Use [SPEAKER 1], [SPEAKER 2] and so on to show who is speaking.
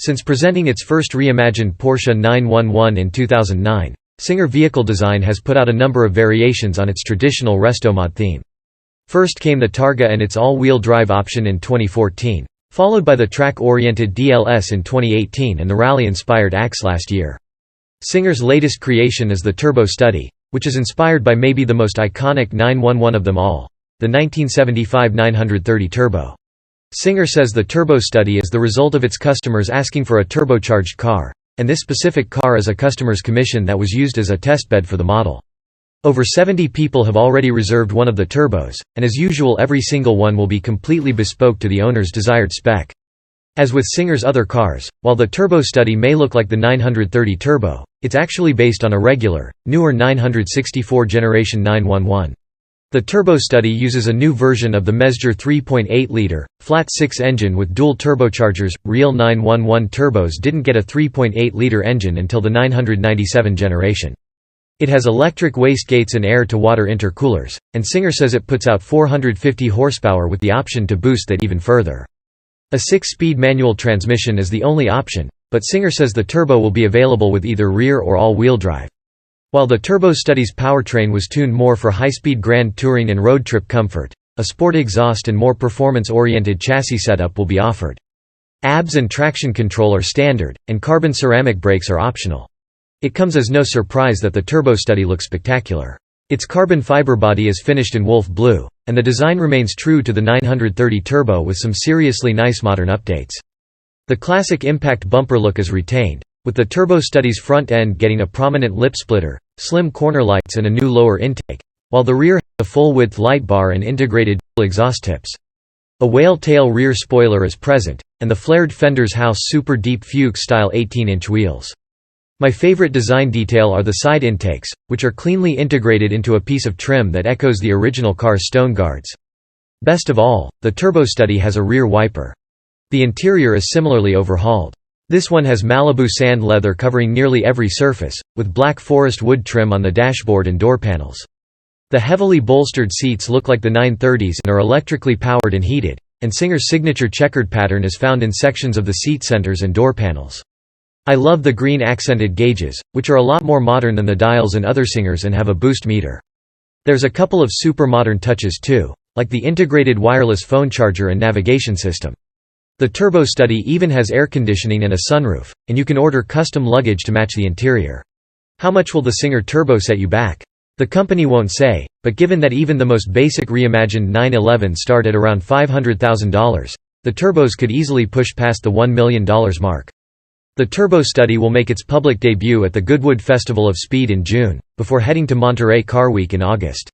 [SPEAKER 1] Since presenting its first reimagined Porsche 911 in 2009, Singer Vehicle Design has put out a number of variations on its traditional restomod theme. First came the Targa and its all-wheel drive option in 2014, followed by the track-oriented DLS in 2018 and the rally-inspired Axe last year. Singer's latest creation is the Turbo Study, which is inspired by maybe the most iconic 911 of them all, the 1975 930 Turbo. Singer says the Turbo Study is the result of its customers asking for a turbocharged car, and this specific car is a customer's commission that was used as a testbed for the model. Over 70 people have already reserved one of the turbos, and as usual every single one will be completely bespoke to the owner's desired spec. As with Singer's other cars, while the Turbo Study may look like the 930 Turbo, it's actually based on a regular, newer 964 Generation 911. The Turbo Study uses a new version of the Mesger 3.8-liter, flat-6 engine with dual turbochargers. Real 911 turbos didn't get a 3.8-liter engine until the 997 generation. It has electric wastegates and air-to-water intercoolers, and Singer says it puts out 450 horsepower with the option to boost that even further. A 6-speed manual transmission is the only option, but Singer says the Turbo will be available with either rear or all-wheel drive. While the Turbo Study's powertrain was tuned more for high-speed grand touring and road trip comfort, a sport exhaust and more performance-oriented chassis setup will be offered. ABS and traction control are standard, and carbon ceramic brakes are optional. It comes as no surprise that the Turbo Study looks spectacular. Its carbon fiber body is finished in wolf blue, and the design remains true to the 930 Turbo with some seriously nice modern updates. The classic impact bumper look is retained, with the Turbo Study's front end getting a prominent lip splitter, slim corner lights and a new lower intake, while the rear has a full-width light bar and integrated exhaust tips. A whale tail rear spoiler is present, and the flared fenders house super deep Fuchs-style 18-inch wheels. My favorite design detail are the side intakes, which are cleanly integrated into a piece of trim that echoes the original car's stone guards. Best of all, the Turbo Study has a rear wiper. The interior is similarly overhauled. This one has Malibu sand leather covering nearly every surface, with black forest wood trim on the dashboard and door panels. The heavily bolstered seats look like the 930s and are electrically powered and heated, and Singer's signature checkered pattern is found in sections of the seat centers and door panels. I love the green accented gauges, which are a lot more modern than the dials in other Singers and have a boost meter. There's a couple of super modern touches too, like the integrated wireless phone charger and navigation system. The Turbo Study even has air conditioning and a sunroof, and you can order custom luggage to match the interior. How much will the Singer Turbo set you back? The company won't say, but given that even the most basic reimagined 911 start at around $500,000, the turbos could easily push past the $1 million mark. The Turbo Study will make its public debut at the Goodwood Festival of Speed in June, before heading to Monterey Car Week in August.